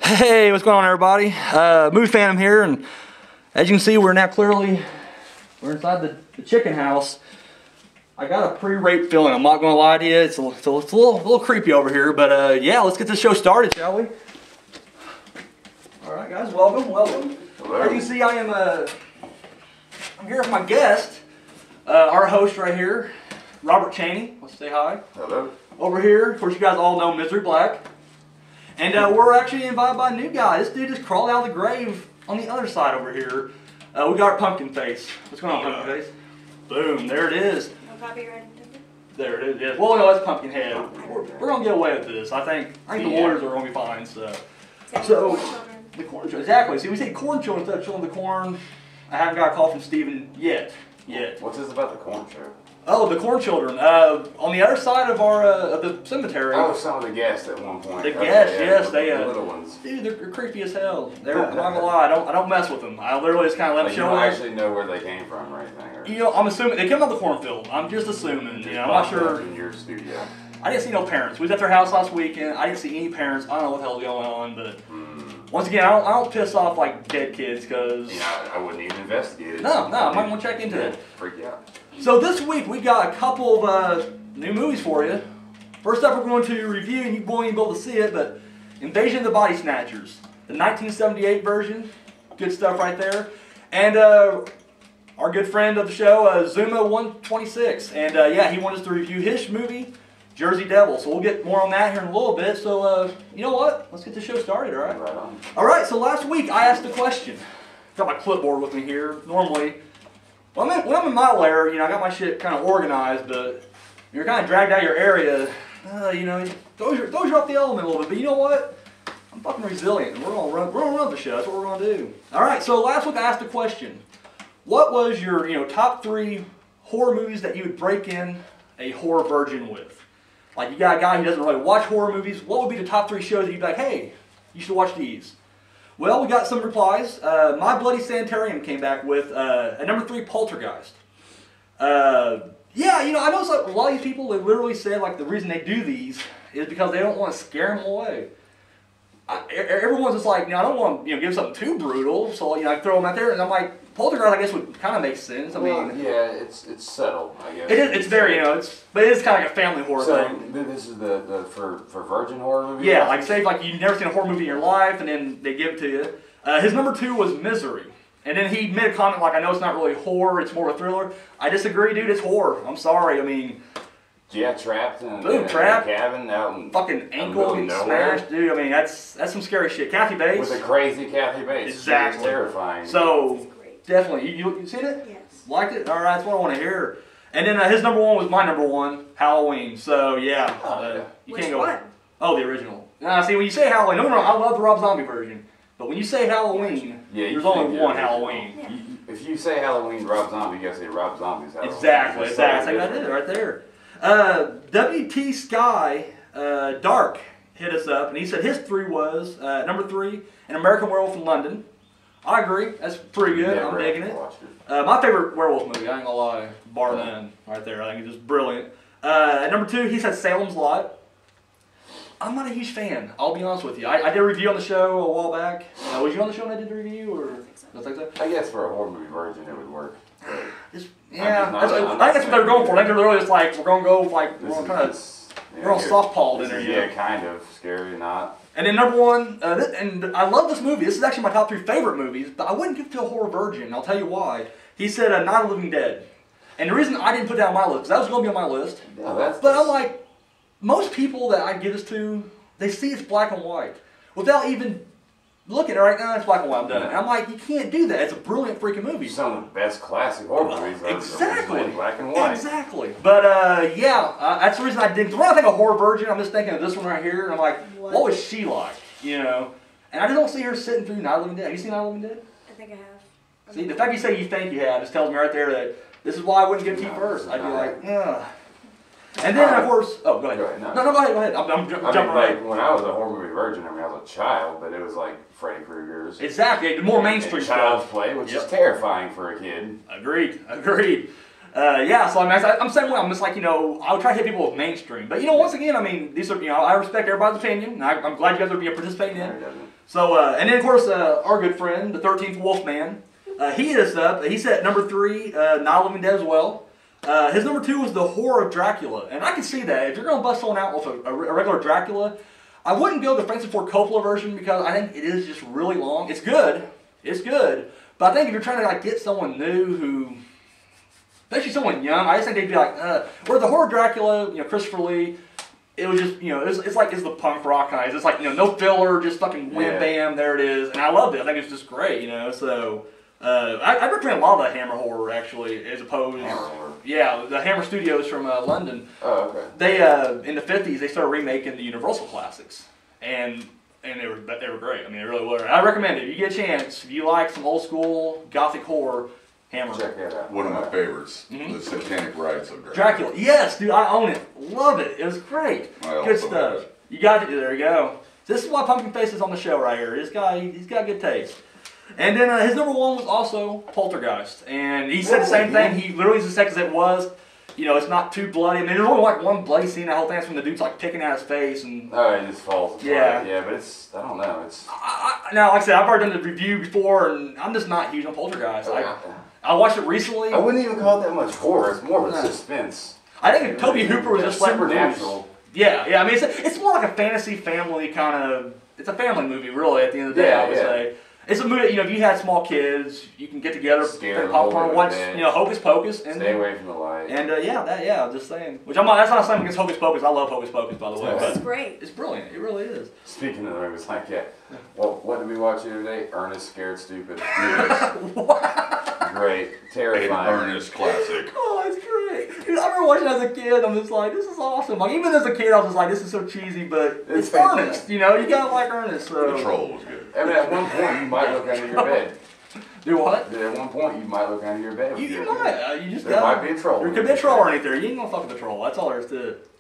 Hey, what's going on, everybody? Movie Phantom here, and as you can see, we're inside the chicken house. I got a pre-rape feeling. I'm not going to lie to you. It's a little creepy over here, but yeah, let's get this show started, shall we? All right, guys, welcome. Hello. As you can see, I'm here with my guest, our host right here, Robert Chaney. Let's say hi. Hello. Over here, of course, you guys all know Misery Black. And we're actually invited by a new guy. This dude just crawled out of the grave on the other side over here. We got our Pumpkinface. What's going on, Pumpkinface? Boom, there it is. No copyright. There it is. Well, no, that's Pumpkinhead. We're going to get away with this. I think the lawyers are going to be fine. So the corn children. Exactly. See, we say corn children instead of children of the corn. I haven't got a call from Steven yet. What's this about the corn show? Oh, the corn children. On the other side of our of the cemetery. Oh, some of the guests at one point. The guests, yes, the little ones. Dude, they're creepy as hell. I'm not gonna lie. I don't mess with them. I literally just kind of let them show up. You don't actually know where they came from or anything. Or You know, I'm assuming they came out of the cornfield. I'm just assuming. You know, I'm not sure. In your studio. I didn't see no parents. We was at their house last weekend. I didn't see any parents. I don't know what the hell's going on, but once again, I don't piss off like dead kids because. Yeah, I wouldn't even investigate it. No, I'm not gonna check into it. Freak you out. So this week we got a couple of new movies for you. First up, we're going to review, and you won't even be able to see it, but Invasion of the Body Snatchers, the 1978 version. Good stuff right there. And our good friend of the show, Zuma126, and yeah, he wanted us to review his movie, Jersey Devil. So we'll get more on that here in a little bit. So you know what? Let's get the show started. All right. Right on. All right. So last week I asked a question. Got my clipboard with me here. Normally. When I'm in my lair, you know, I got my shit kind of organized, but you're kind of dragged out of your area, you know, throws you off the element a little bit. But you know what? I'm fucking resilient. We're gonna run the show. That's what we're gonna do. All right. So last week I asked a question: what was your top 3 horror movies that you would break in a horror virgin with? Like you got a guy who doesn't really watch horror movies. What would be the top 3 shows that you'd be like, hey, you should watch these? Well, we got some replies. My Bloody Sanitarium came back with at number 3, Poltergeist. Yeah, you know, I know like, a lot of these people, they literally say like the reason they do these is because they don't want to scare them away. Everyone's just like, you know, I don't want to give something too brutal, so you know, I throw them out there, and I'm like, Poltergeist, I guess would kind of make sense. I mean, yeah, it's subtle, I guess. It is. It's very, you know, but it is kind of like a family horror thing. So this is the for virgin horror movies. Yeah, like say like you've never seen a horror movie in your life, and then they give it to you. His number 2 was Misery, and then he made a comment like, I know it's not really horror, it's more of a thriller. I disagree, dude. It's horror. I'm sorry. I mean. Yeah, trapped in a cabin out in fucking ankle getting smashed, dude. I mean, that's some scary shit. Kathy Bates. With a crazy Kathy Bates. Exactly. It's terrifying. So, definitely. You seen it? Yes. Liked it? Alright, that's what I want to hear. And then his number 1 was my number 1, Halloween. So, yeah. You Which can't go. one? Oh, the original. Now, see, when you say Halloween, no, I love the Rob Zombie version. But when you say Halloween, there's only one Halloween. Yeah. If you say Halloween, Rob Zombie, you gotta say Rob Zombie's Halloween. Exactly. That's like that is right there. WT Sky Dark hit us up, and he said his 3 was number 3, An American Werewolf in London. I agree. That's pretty good. I'm digging it. My favorite werewolf movie, I ain't gonna lie, bar none, right there. I think it's just brilliant. At number 2, he said Salem's Lot. I'm not a huge fan. I'll be honest with you. I did a review on the show a while back. Was you on the show when I did the review, or? I think so. I guess for a horror movie virgin, it would work. Yeah, I think that's what they're going for. I think they're literally just like, we're going to go, like, we're going softballed in there. Yeah, kind of. Scary, not. And then number 1, and I love this movie. This is actually my top 3 favorite movies, but I wouldn't give it to a horror virgin. I'll tell you why. He said Night of the Living Dead. And the reason I didn't put that on my list, because that was going to be on my list. No, but I'm like, most people that I give this to, they see it's black and white. Without even looking at it right now, it's black and white. I'm done. And I'm like, you can't do that. It's a brilliant freaking movie. Some of the best classic horror movies are black and white. Exactly. But yeah, that's the reason I didn't. When I think of horror virgin, I'm just thinking of this one right here, and I'm like, what was she like? You know? And I just don't see her sitting through Night of the Living Dead. Have you seen Night of the Living Dead? I think I have. See, the fact you say you think you have just tells me right there that this is why I wouldn't give it to you first. I'd be like, ugh. And then, of course, oh, go ahead. No, go ahead. I'm jumping right. When I was a horror movie virgin, I mean, I was a child, but it was like Freddy Krueger's. Exactly, the more mainstream Child's stuff. Play, which is terrifying for a kid. Agreed. Yeah, so I mean, I'm saying, I'm just like, you know, I'll try to hit people with mainstream. But, you know, once again, I mean, these are, you know, I respect everybody's opinion. And I'm glad you guys are participating in. So, and then, of course, our good friend, the 13th Wolfman, he hit us up. He said number 3, Night of the Living Dead as well. His number 2 was The Horror of Dracula. And I can see that. If you're going to bust someone out with a regular Dracula, I wouldn't go the Francis Ford Coppola version because I think it is just really long. It's good. It's good. But I think if you're trying to, like, get someone new who... Especially someone young, I just think they'd be like, where the Horror Dracula, you know, Christopher Lee, it was just, you know, it's like, it's the punk rock kind. It's like, you know, no filler, just fucking wham, bam, there it is. And I loved it. I think it's just great, you know, so, I recommend a lot of that Hammer horror, actually, as opposed, yeah, the Hammer Studios from London. Oh, okay. They, in the 50s, they started remaking the Universal classics, and they were great. I mean, they really were. I recommend it. If you get a chance, if you like some old school gothic horror, Hammer. Check that out. One of my favorites, the Satanic Rites of Dracula. Yes, dude, I own it. Love it. It was great. Good stuff. You got it. There you go. This is why Pumpkinface is on the show right here. This guy, he's got good taste. And then his number 1 was also Poltergeist, and he said the same thing. He literally just said because it was, you know, it's not too bloody. I mean, there's only like one bloody scene. The whole thing is when the dude's like picking at his face and. Oh, it just falls apart. Yeah. Yeah, but it's, I don't know. It's. Now, like I said, I've already done the review before, and I'm just not huge on Poltergeist. I watched it recently. I wouldn't even call it that much horror. It's more of a suspense. I think if Toby Hooper was just supernatural. Yeah. I mean, it's more like a fantasy family kind of. It's a family movie, really. At the end of the day, I would say. It's a movie, you know, if you had small kids, you can get together, play popcorn, watch, you know, Hocus Pocus. And, stay away from the light. And, I'm just saying. Which that's not something against Hocus Pocus. I love Hocus Pocus, by the way. It's great. It's brilliant. It really is. Speaking of the movies like that, well, what did we watch the other day? Ernest Scared Stupid. Great. Terrifying. Ernest classic. Oh, it's great. Dude, I remember watching it as a kid. I'm just like, this is awesome. Like, even as a kid, I was just like, this is so cheesy, but it's Ernest. You know, you gotta like Ernest. So. The Troll was good. I mean, at one point, you might look under your bed. Do what? At one point, you might look under your bed. You might. You just there might be a troll. There could be a troll underneath there. You ain't gonna fuck with the troll. That's all there is to it.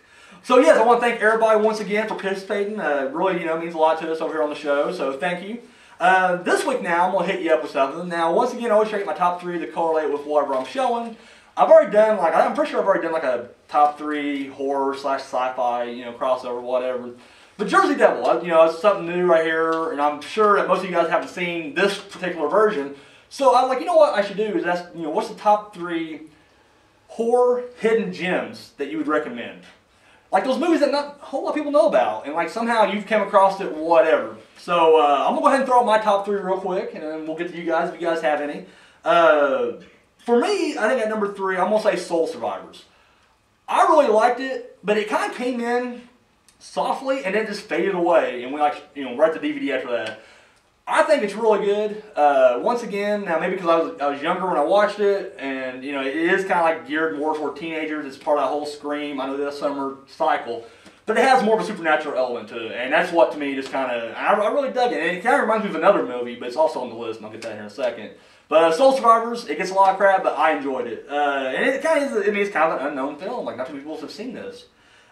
So yes, I want to thank everybody once again for participating. Really, you know, means a lot to us over here on the show. So thank you. This week now, I'm gonna hit you up with something. Now, once again, I always try to get my top 3 to correlate with whatever I'm showing. I've already done I'm pretty sure I've already done like a top 3 horror / sci-fi, you know, crossover, whatever. But Jersey Devil, you know, it's something new right here, and I'm sure that most of you guys haven't seen this particular version. So I was like, you know what I should do is ask, you know, what's the top 3 horror hidden gems that you would recommend? Like those movies that not a whole lot of people know about, and like somehow you've come across it, whatever. So I'm gonna go ahead and throw out my top 3 real quick, and then we'll get to you guys if you guys have any. For me, I think at number 3, I'm gonna say Soul Survivors. I really liked it, but it kind of came in softly and then just faded away, and we right to DVD after that. I think it's really good. Once again, now maybe because I was younger when I watched it, and you know it is kind of like geared more toward teenagers. It's part of that whole Scream, I Know This Summer cycle, but it has more of a supernatural element to it, and that's what to me just kind of I really dug it. And it kind of reminds me of another movie, but it's also on the list, and I'll get that here in a second. But Soul Survivors, it gets a lot of crap, but I enjoyed it, and it kind of is. I mean, it's kind of an unknown film. Like not too many people have seen this.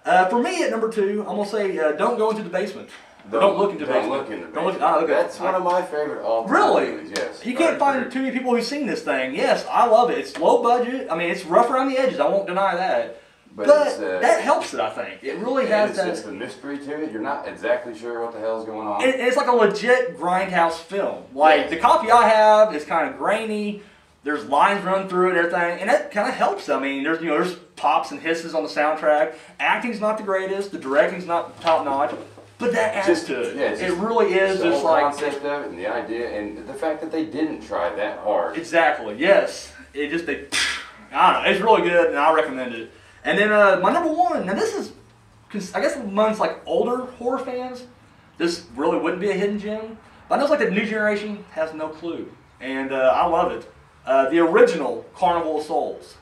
For me, at number 2, I'm gonna say Don't Go Into the Basement. Don't look into the basement. Look in the basement. That's one of my favorite all-time movies. Yes. You can't find too many people who've seen this thing. Yes, I love it. It's low budget. I mean, it's rough around the edges. I won't deny that. But that helps it, I think. It really has that. It's just a mystery to it. You're not exactly sure what the hell's going on. It's like a legit grindhouse film. Like, the copy I have is kind of grainy. There's lines run through it, everything, and that kind of helps. I mean, there's pops and hisses on the soundtrack. Acting's not the greatest. The directing's not top notch. But that adds to it. Yeah, it really is just the like concept of it and the idea and the fact that they didn't try that hard. Exactly. Yes. I don't know. It's really good, and I recommend it. And then my number 1. Now this is, I guess amongst like older horror fans, this really wouldn't be a hidden gem. But I know it's like the new generation has no clue, and I love it. The original Carnival of Souls.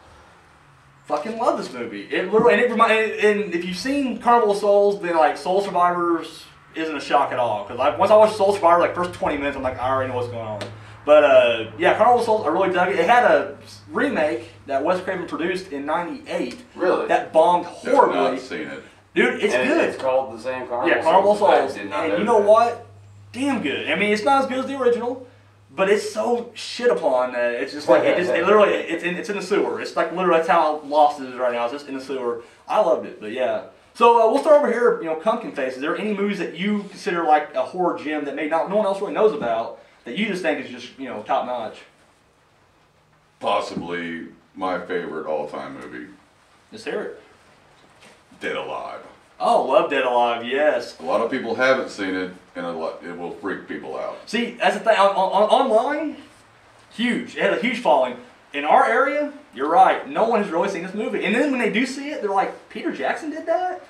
Fucking love this movie. It literally, and if you've seen Carnival of Souls, then like Soul Survivors isn't a shock at all. Because once I watched Soul Survivor, like first 20 minutes, I'm like, I already know what's going on. But yeah, Carnival of Souls, I really dug it. It had a remake that Wes Craven produced in '98. Really? That bombed horribly. I've not seen it. Dude, it's good. It's called the same Carnival. Yeah, Carnival of Souls. And you know what? Damn good. I mean, it's not as good as the original, but it's so shit upon that it's just like it literally it's in the sewer. It's like literally that's how Lost is right now. It's just in the sewer. I loved it, but yeah. So we'll start over here. You know, Pumpkinface. Is there any movies that you consider like a horror gem that no one else really knows about that you just think is just top notch? Possibly my favorite all-time movie, Let's hear it. Dead Alive. Oh, love Dead Alive. Yes. A lot of people haven't seen it, and it will freak people out. See, that's the thing. Online, huge. It had a huge following. In our area, you're right. No one has really seen this movie. And then when they do see it, they're like, Peter Jackson did that?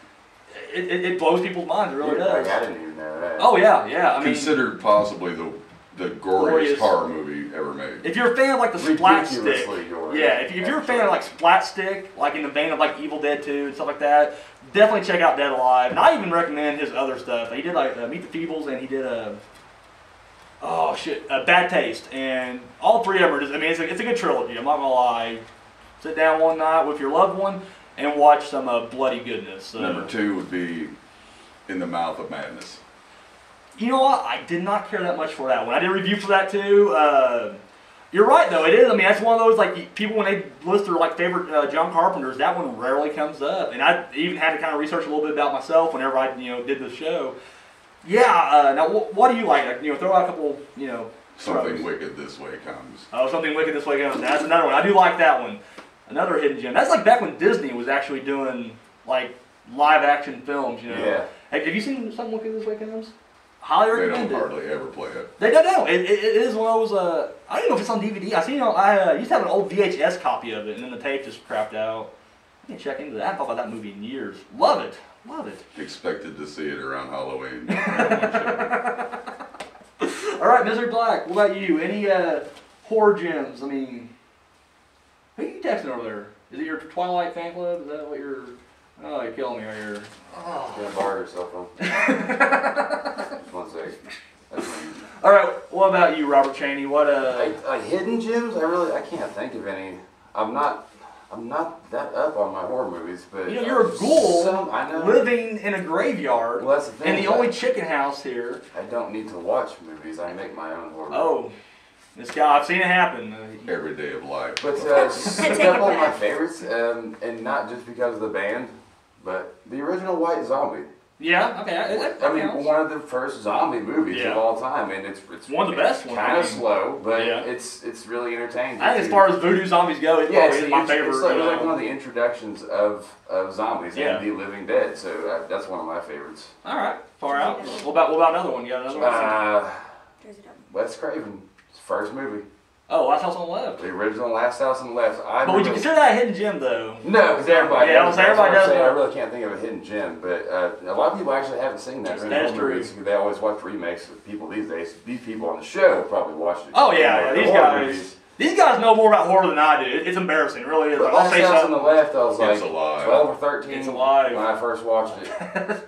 It blows people's minds. It really does. I didn't even know that. Oh, yeah, yeah. I mean, Considered possibly the goriest horror movie ever made. if you're a fan of like the splat stick, Ridiculously gory. yeah, if you're a fan of like splat stick, like in the vein of like Evil Dead 2 and stuff like that, definitely check out Dead Alive. And I even recommend his other stuff. He did like Meet the Feebles, and he did Bad Taste, and all three of them are just, I mean, it's a good trilogy, I'm not gonna lie. Sit down one night with your loved one and watch some bloody goodness. Number 2 would be In the Mouth of Madness. You know what? I did not care that much for that one. I did a review for that too. You're right though, it is. I mean, that's one of those like people when they list their like favorite John Carpenters, that one rarely comes up. And I even had to kind of research a little bit about myself whenever I did the show. Yeah. Now, what do you like? Throw out a couple. Something throws. Wicked This Way Comes. Oh, Something Wicked This Way Comes. That's another one. I do like that one. Another hidden gem. That's like back when Disney was actually doing like live action films. Yeah. Have you seen Something Wicked This Way Comes? Highly They recommend don't it. hardly ever play it. They don't know. It is one of those. I don't even know if it's on DVD. I used to have an old VHS copy of it, and then the tape just crapped out. I need to check into that. I haven't thought about that movie in years. Love it. Love it. Expected to see it around Halloween. All right, Misery Black. What about you? Any horror gems? I mean, who are you texting over there? Is it your Twilight fan club? Is that what you're? Oh, you're killing me right here. You're gonna borrow your cell phone. Just 1 second. All right. What about you, Robert Chaney? What Hidden gems? I can't think of any. I'm not that up on my horror movies, but you're a ghoul I know. living in a graveyard Well, that's the thing. in the only chicken house here. I don't need to watch movies. I make my own horror. Oh, this guy, I've seen it happen. Every day of life. But a couple of my favorites, and not just because of the band, but the original White Zombie. Yeah, okay. I mean, one of the first zombie movies of all time, and it's one of the best ones. Kind of slow, but yeah. it's really entertaining. I think as far as voodoo zombies go, it's probably my favorite. It's like one of the introductions of zombies and the Living Dead, so that's one of my favorites. All right, far out. What about another one? You got another one? Wes Craven's first movie. Oh, Last House on the Left. The original Last House on the Left. But would you consider that a hidden gem, though? No, because everybody does. Everybody does. I really can't think of a hidden gem, but a lot of people actually haven't seen that. That is true. They always watch remakes. People these days, these people on the show probably watch it. Oh yeah, these guys know more about horror than I do. It's embarrassing, it really is. But Last House on the Left, I was like 12 or 13 it's alive. when I first watched it,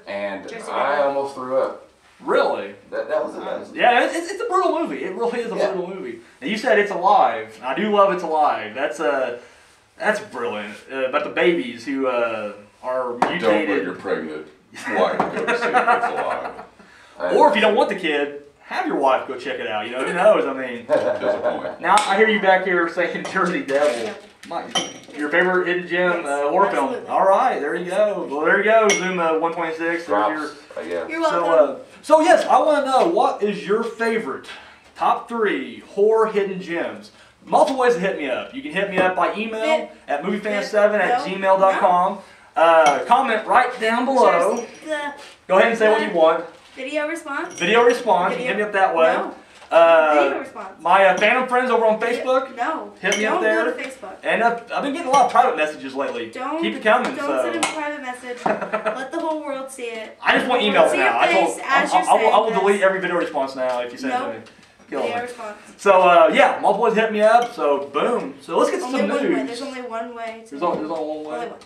and I almost threw up. Really? That was it. Yeah, it's a brutal movie. It really is a brutal movie. And you said It's Alive. I do love It's Alive. That's brilliant. About the babies who are mutated. Don't let your pregnant wife go to see It's Alive. Or if you don't want the kid, have your wife go check it out. Who knows? I mean. Disappointing. Now I hear you back here saying Jersey Devil. Your favorite hidden gem horror film. All right, there you go. Well, there you go. Zoom 126. You're welcome. So yes, I want to know, what is your favorite top 3 horror hidden gems? Multiple ways to hit me up. You can hit me up by email at moviefan7@gmail.com. Comment right down below. Go ahead and say what you want. Video response. Video response. You can hit me up that way. No. Video response. My Phantom friends over on Facebook. No. Hit me up there. Don't go to Facebook. And I've been getting a lot of private messages lately. Keep it coming. Don't send a private message. Let the whole world see it. I just want emails see now. Your face I will delete every video response now if you send it to me. Video response. So yeah, multiple ways hit me up. So boom. So let's get to some news. There's only one way. There's only one way. Only one.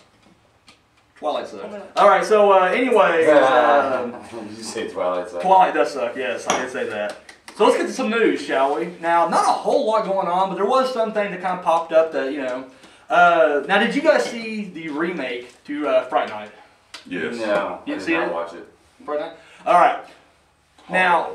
Twilight sucks. All right. So anyways, did you say Twilight sucks? Twilight does suck. Yes, I did say that. So let's get to some news, shall we? Now, not a whole lot going on, but there was something that kind of popped up that, now, did you guys see the remake to Fright Night? Yes. No, You I did see not it? watch it. Fright Night? All right. Now,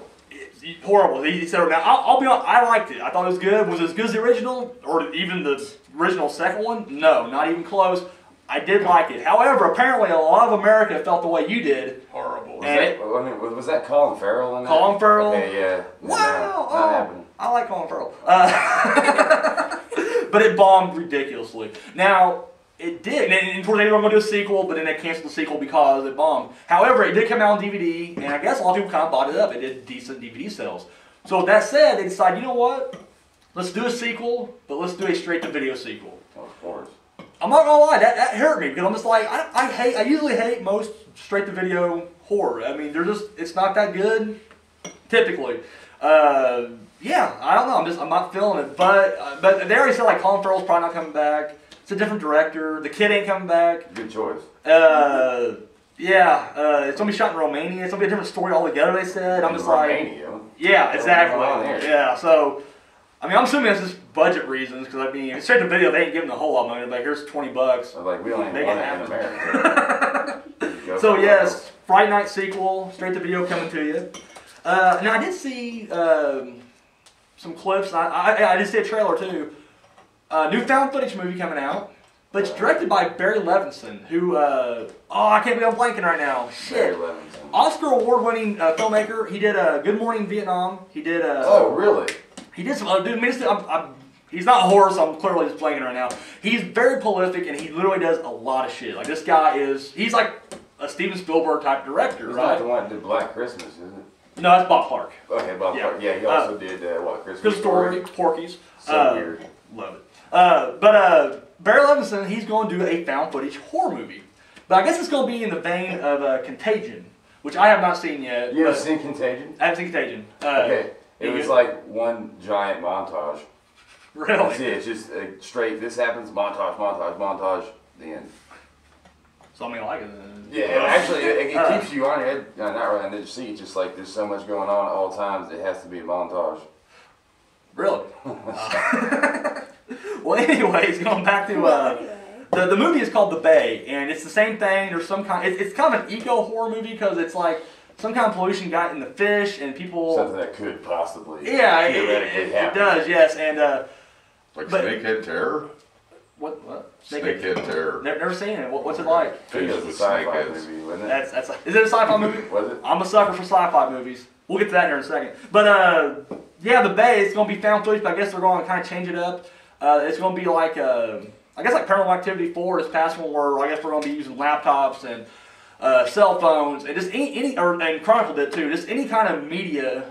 horrible. He said, now I'll be honest, I liked it. I thought it was good. Was it as good as the original, or even the original second one? No, not even close. I did like it. However, apparently a lot of America felt the way you did. Horrible. Was that Colin Farrell in that? Colin Farrell? Okay, yeah. Wow! Not happening. I like Colin Farrell. But it bombed ridiculously. Now, it did. And towards the end, they were going to do a sequel, but then they canceled the sequel because it bombed. However, it did come out on DVD, and I guess a lot of people kind of bought it up. It did decent DVD sales. So with that said, they decided, you know what? Let's do a sequel, but let's do a straight-to-video sequel. Of course. I'm not gonna lie, that hurt me because I'm just like I usually hate most straight to video horror. I mean, it's not that good, typically. Yeah, I don't know. I'm not feeling it. But they already said like Colin Farrell's probably not coming back. It's a different director. The kid ain't coming back. Good choice. Yeah, it's gonna be shot in Romania. It's gonna be a different story altogether. They said. I'm just Romania. like, yeah, exactly. Yeah, so. I mean, I'm assuming it's just budget reasons, because I mean, if it's straight to video, they ain't giving a whole lot of money. Like, here's $20. So, like, we don't even want it in America. So, yes, Fright Night sequel, straight to video coming to you. Now, I did see some clips. I did see a trailer, too. New found footage movie coming out, but it's directed by Barry Levinson, who, I can't believe I'm blanking right now. Shit. Barry Levinson. Oscar award-winning filmmaker. He did Good Morning Vietnam. He did... oh, really? He did some other dude. He's not a horror, so I'm clearly just blanking right now. He's very prolific, and he literally does a lot of shit. Like this guy he's like a Steven Spielberg type director, he's right? Not the one that did Black Christmas, is it? No, that's Bob Clark. Okay, Bob Clark. Yeah, he also did what Christmas Good Story, Porky's. So weird. Love it. But Barry Levinson, he's going to do a found footage horror movie, but I guess it's going to be in the vein of Contagion, which I have not seen yet. You haven't seen Contagion? I haven't seen Contagion. Okay. It was like one giant montage. Really? That's it. It's just straight, this happens, montage, montage, montage, the end. So I mean, I like it. Yeah, actually, it keeps you on your head, not really on the seat. It's just like there's so much going on at all times, it has to be a montage. Really? Well, anyways, going back to the movie is called The Bay, and it's the same thing. There's some kind. It's kind of an eco horror movie because it's like. Some kind of pollution got in the fish, and people... Something that could possibly theoretically happen. It does, yes, and... like Snakehead Terror? What? Snakehead Terror. Never seen it. What's it like? Fish with sci-fi movie, wasn't it? Is it a sci-fi movie? Was it? I'm a sucker for sci-fi movies. We'll get to that here in a second. But, yeah, The Bay, it's going to be found footage, but I guess they're going to kind of change it up. It's going to be like, I guess like Paranormal Activity 4, this past one, where I guess we're going to be using laptops and... cell phones, and just and Chronicle did too, just any kind of media,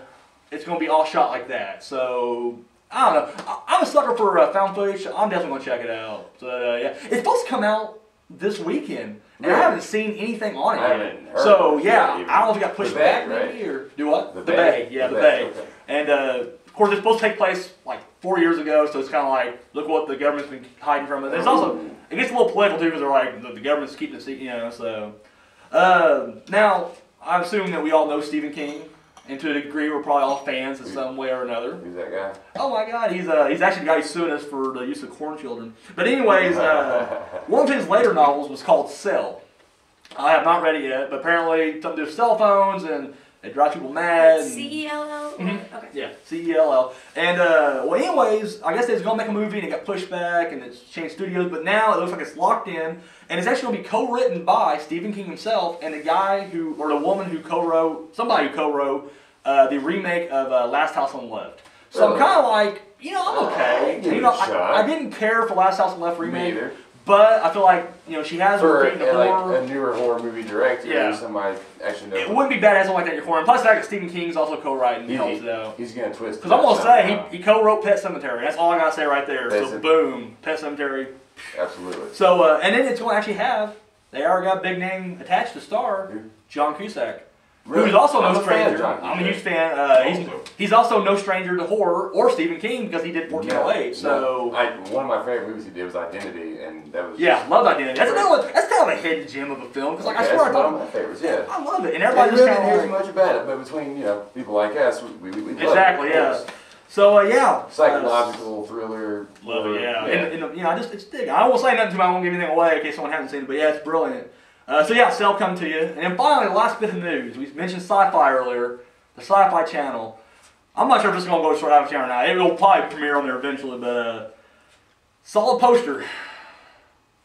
it's going to be all shot like that. So, I don't know. I'm a sucker for found footage. I'm definitely going to check it out. So, yeah. It's supposed to come out this weekend, and I haven't seen anything on it yet. So, yeah, I don't know if it got pushed back maybe, or do what? The Bay. Yeah, The Bay. Okay. And, of course, it's supposed to take place like 4 years ago, so it's kind of like, look what the government's been hiding from it. There's also, it gets a little political too, because they're like, the government's keeping it secret, you know, so... now, I'm assuming that we all know Stephen King, and to a degree we're probably all fans in some way or another. Who's that guy? Oh my god, he's actually the guy who's suing us for the use of corn children. But anyways, one of his later novels was called Cell. I have not read it yet, but apparently something to do with cell phones, and it drives people mad. C-E-L-L? Mm-hmm. Okay. Yeah, C-E-L-L. And, well anyways, I guess they was going to make a movie, and it got pushed back, and it's changed studios, but now it looks like it's locked in. And it's actually going to be co-written by Stephen King himself and the guy who, or the woman who co-wrote, somebody who co-wrote the remake of Last House on the Left. So I'm kind of like, you know, I'm okay. You know, I didn't care for Last House on the Left remake, but I feel like, you know, she has for like a newer horror movie director, somebody actually knows. It wouldn't be bad as like that in your corner. And plus, the fact that Stephen King's also co-writing helps it out. He's going to twist it. Because I'm going to say, he co-wrote Pet Sematary. That's all I got to say right there. So boom, Pet Sematary. Absolutely. So, and then it's going to actually have, they already got a big name attached to star, John Cusack. Really? Who's also no stranger. I'm a huge fan. He's also no stranger to horror or Stephen King because he did 1408. So one of my favorite movies he did was Identity, and that was loved Identity. That's another one. That's kind of a hidden gem of a film because like I swear I thought one of my favorites. Yeah, I love it, and everybody just really didn't hear much about it, but between people like us, we exactly love it, So yeah, psychological thriller. Love it, and you know, it's dig. I won't say nothing too much. I won't give anything away in case someone hasn't seen it. But yeah, it's brilliant. So yeah, Cell come to you, and then finally, the last bit of news. We mentioned Sci-Fi earlier, the Sci-Fi Channel. I'm not sure if it's going to go straight out of town or not. It will probably premiere on there eventually, but solid poster.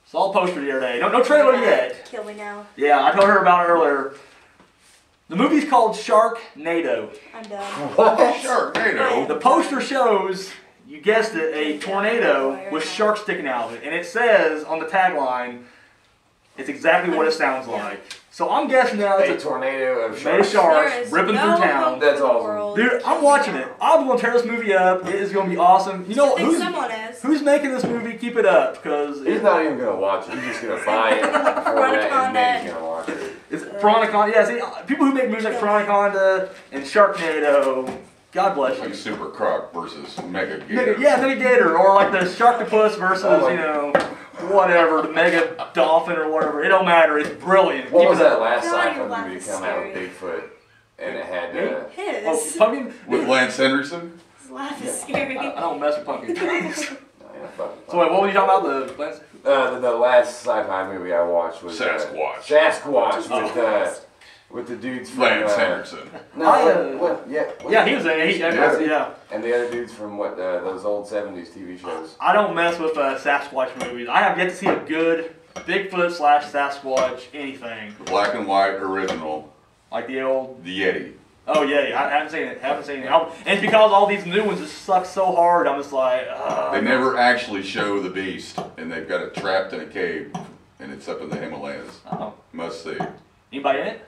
Solid poster the other day. No trailer yet. Kill me now. Yeah, I told her about it earlier. The movie's called Sharknado. I'm done. What? Sharknado. The poster shows, you guessed it, a tornado with sharks sticking out of it. And it says on the tagline, it's exactly what it sounds like. So I'm guessing now A it's tornado of made of sharks. sharks ripping through town. That's awesome. Dude, I'm watching it. I'm going to tear this movie up. It is going to be awesome. You know, I think someone is. who's making this movie? Keep it up, because He's not even going to watch it. He's just going to buy it before that, and then he's going to watch it. it's Froniconda. Yeah, see, people who make movies like Froniconda and Sharknado, God bless you. Like Super Croc versus Mega Gator. Mega Gator, or like the Sharktopus versus, you know, whatever, the Mega Dolphin or whatever. It don't matter. It's brilliant. What was that last God, sci-fi your laugh movie is to come out with scary. Bigfoot? And it had, His. Pumpkin? With Lance Henriksen? His laugh is scary. I don't mess with Pumpkin. no, you're not fucking So wait, what were you talking about? the last sci-fi movie I watched was Sasquatch. Sasquatch with the dudes from Lance Henriksen. No, what? Yeah. Yeah, he was in it. Yeah. And the other dudes from those old '70s TV shows. I don't mess with Sasquatch movies. I have yet to see a good Bigfoot / Sasquatch anything. The black and white original. Like the old. The Yeti. Oh yeah, I haven't seen it. And it's because all these new ones just suck so hard. I'm just like. They never actually show the beast, and they've got it trapped in a cave, and it's up in the Himalayas. Oh. Must see. Anybody in it?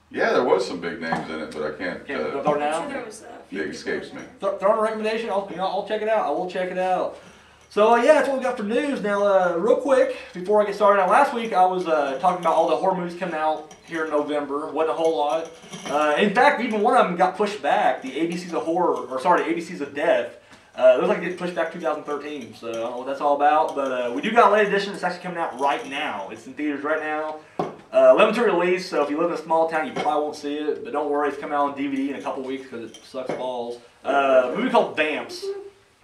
Yeah, there was some big names in it, but I can't. Go throw it I'm now. sure there was a few It people escapes in me. there. Throw in a recommendation. I'll check it out. I will check it out. So yeah, that's what we got for news. Now, real quick before I get started. Now, last week I was talking about all the horror movies coming out here in November. Wasn't a whole lot. In fact, even one of them got pushed back. The ABCs of Horror, or sorry, the ABCs of Death. It looks like it gets pushed back to 2013. So I don't know what that's all about. But we do got a late edition. It's actually coming out right now. It's in theaters right now. Limited release, so if you live in a small town, you probably won't see it. But don't worry, it's coming out on DVD in a couple weeks because it sucks balls. A movie called Vamps.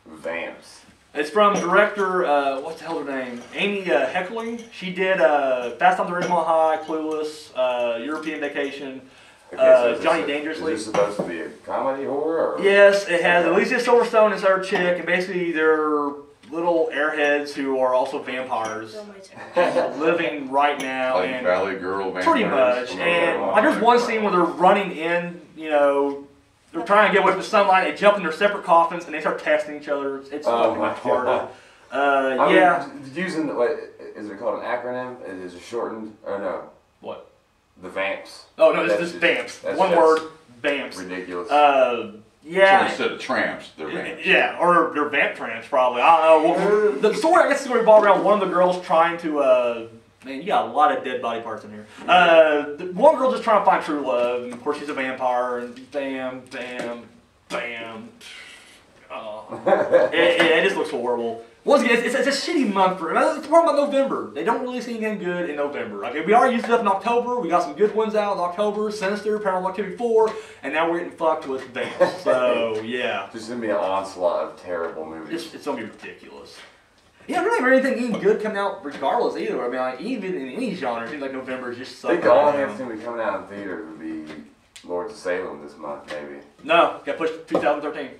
Vamps. It's from director, what's the hell her name? Amy Heckerling. She did Fast Times at Ridgemont High, Clueless, European Vacation, Johnny Dangerously. Is this supposed to be a comedy horror? Or? Yes, it has Alicia Silverstone as her chick, and basically they're little airheads who are also vampires living right now. Like and Valley Girl vampires. pretty much. And like there's one scene where they're running in, you know, they're trying to get away from the sunlight, they jump in their separate coffins and they start testing each other. It's fucking retarded. Yeah. Using, what, is it called an acronym? Is it shortened? Or no? What? The Vamps. Oh no, it's just Vamps. One word, Vamps. Ridiculous. Yeah. So instead of tramps, they're vamps. Yeah, or they're vamp tramps probably. I don't know. Well, the story, I guess, is going to revolve around one of the girls trying to. Man, you got a lot of dead body parts in here. One girl just trying to find true love, and of course she's a vampire, and bam, bam, bam. Oh. it just looks horrible. Once again, it's a shitty month for it. It's the problem about November. They don't really see anything good in November. Like, we already used it up in October. We got some good ones out in October. Sinister, Paranormal Activity 4, and now we're getting fucked with Vamps. So, yeah. There's going to be an onslaught of terrible movies. It's going to be ridiculous. Yeah, there ain't really anything even good coming out regardless either. I mean, like, even in any genre, it seems like November is just I sucking think the only around. thing to be coming out in theaters would be Lords of Salem this month, maybe. No, got pushed to 2013.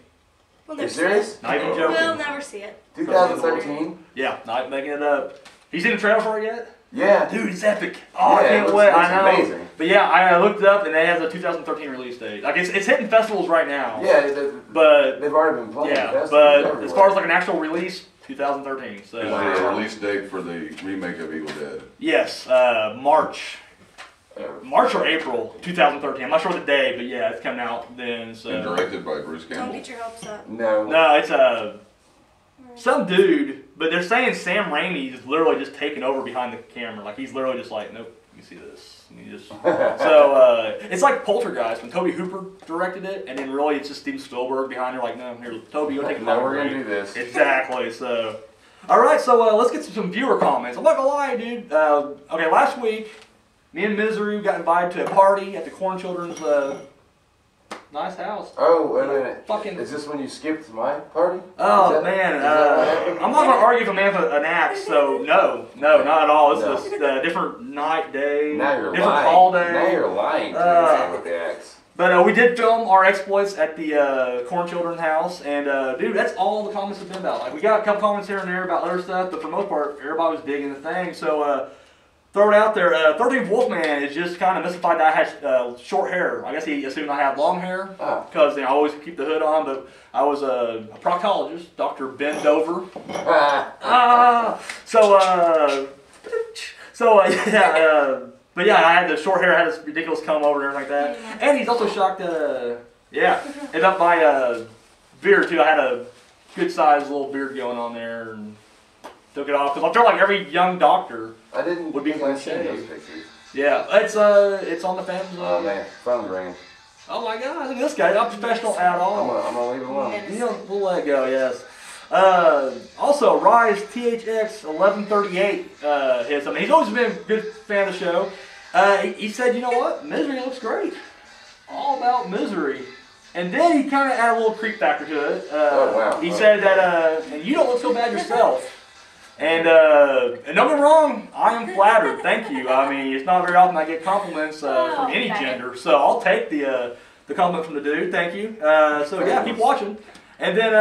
We'll Are you never see it. serious? Not even We'll joking. never see it. 2013? Yeah, not making it up. You seen the trailer for it yet? Yeah. Dude, it's epic. Oh, I Yeah, can't it wait. looks I know. amazing. But yeah, I looked it up and it has a 2013 release date. Like it's hitting festivals right now. Yeah, But they've already been playing. yeah, festivals but everywhere. as far as like an actual release, 2013. So Is there a release date for the remake of Evil Dead? yes, March or April 2013. I'm not sure the day, but yeah, it's coming out then. So And directed by Bruce Don't Campbell. get your hopes up. No. no, it's some dude, but they're saying Sam Raimi is literally just taking over behind the camera. Like he's literally just like, nope, you see this. And you just so it's like Poltergeist when Toby Hooper directed it, and then really it's just Steven Spielberg behind her. Like, no, here, Toby, go take it. No, we're gonna do this. Exactly. So, all right. So let's get to some viewer comments. I'm not gonna lie, dude. Okay, last week, me and Misery got invited to a party at the Corn Children's nice house. Oh, wait a minute. Fucking. Is this when you skipped my party? Oh Is that- man, is that what happened? I'm not gonna argue if a man with an axe. So no, not at all. It's No. just a different night, day, Now you're different lying. call day. Now you're lying to me with the axe. But we did film our exploits at the Corn Children's house, and dude, that's all the comments have been about. Like, we got a couple comments here and there about other stuff, but for the most part, everybody was digging the thing. So throw it out there. 13th Wolfman is just kind of mystified that I had short hair. I guess he assumed I had long hair because I always keep the hood on. But I was a proctologist, Dr. Ben Dover. But yeah, I had the short hair, I had this ridiculous comb over and everything like that. And he's also shocked, and up my beard too. I had a good sized little beard going on there and took it off. Because I feel like every young doctor would be clean shaved. Yeah, it's on the family. Oh man, phone's ringing. Oh my God, look at this guy, not professional at all. I'm gonna leave it alone. We'll let it go, yes. Also, Rise THX 1138 hits. I mean, he's always been a good fan of the show. He said, you know what? Misery looks great. All about misery. And then he kind of added a little creep factor to it. He said that, and you don't look so bad yourself. And don't get me wrong, I am flattered. Thank you. I mean, it's not very often I get compliments from any gender, so I'll take the compliment from the dude. Thank you. So yeah, keep watching. And then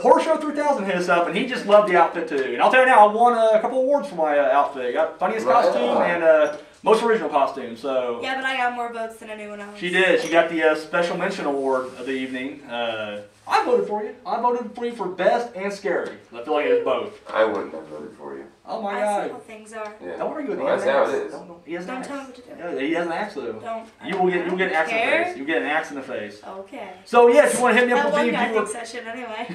Horror Show 3000 hit us up, and he just loved the outfit too. And I'll tell you now, I won a couple awards for my outfit. Got funniest costume and most original costume. So yeah, but I got more votes than anyone else. She did. She got the special mention award of the evening. I voted for you. I voted for you for best and scary. I feel like it was both. I wouldn't have voted for you. Oh my I God. see how things are. Yeah. Don't worry with That's how it is. He has an Don't axe. tell me what to do. Yeah, he has an axe though. Don't. You will get an axe in the care. face. You get an axe in the face. Okay. So yeah, if you want to hit me up That with one a guy viewer, thinks I should anyway.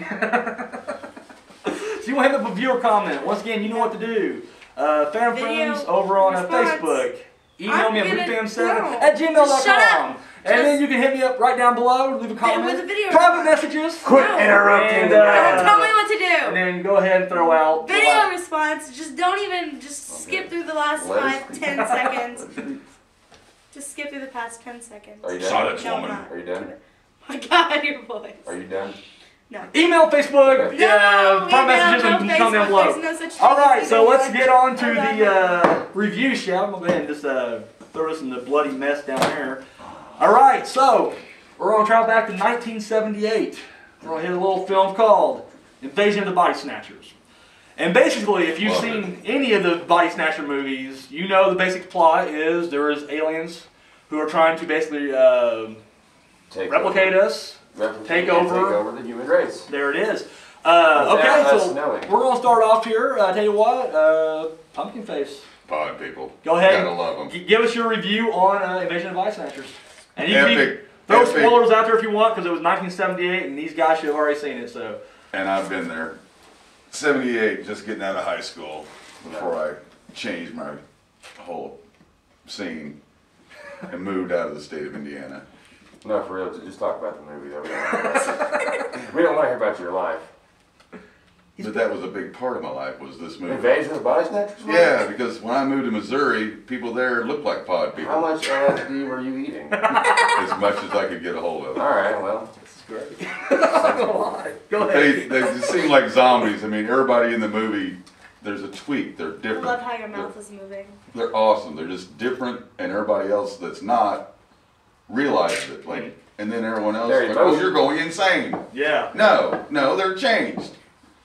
so you want to hit me up with a viewer comment. Once again, you know what to do. Fan friends over on Facebook. Email me at weekfam7@gmail.com. And then you can hit me up right down below, leave a comment, with a video private messages. Quit interrupting. Tell me what to do. And then go ahead and throw out Video response. Just don't even, skip through the last 5-10 seconds. Just skip through the past 10 seconds. Are you done? Silence, No, woman. I'm not. Are you done? My God, your voice. Are you done? No. Email, Facebook, No, private messages, and no comment down Facebook. below. There's no such thing Alright, as so let's Facebook. get on to Hold on. the review, shall we? I'm going to go ahead and just throw this in the bloody mess down there. Alright, so we're going to travel back to 1978. We're going to hit a little film called Invasion of the Body Snatchers. And basically, if you've seen any of the Body Snatcher movies, you know the basic plot is there is aliens who are trying to basically replicate us. Take over the human race. There it is. Okay, so we're going to start off here. Tell you what, Pumpkinface. Pod people. Go ahead. Gotta love them. Give us your review on Invasion of the Body Snatchers. And you Epic. can throw Epic. spoilers out there if you want, because it was 1978, and these guys should have already seen it. So. And I've been there. 78, just getting out of high school before I changed my whole scene and moved out of the state of Indiana. No, for real, just talk about the movie though. We don't want to hear about your life. But that was a big part of my life, was this movie. Invasion of the Body Snatchers? Yeah, because when I moved to Missouri, people there looked like pod people. How much LSD were you eating? As much as I could get a hold of. Alright, well. This is great. Go ahead. They seem like zombies. I mean, everybody in the movie, there's a tweak. They're I different. love how your mouth is moving. They're awesome. They're just different, and everybody else that's not realizes it. Like, and then everyone else, They're like, emotional. oh, you're going insane. Yeah. No, they're changed.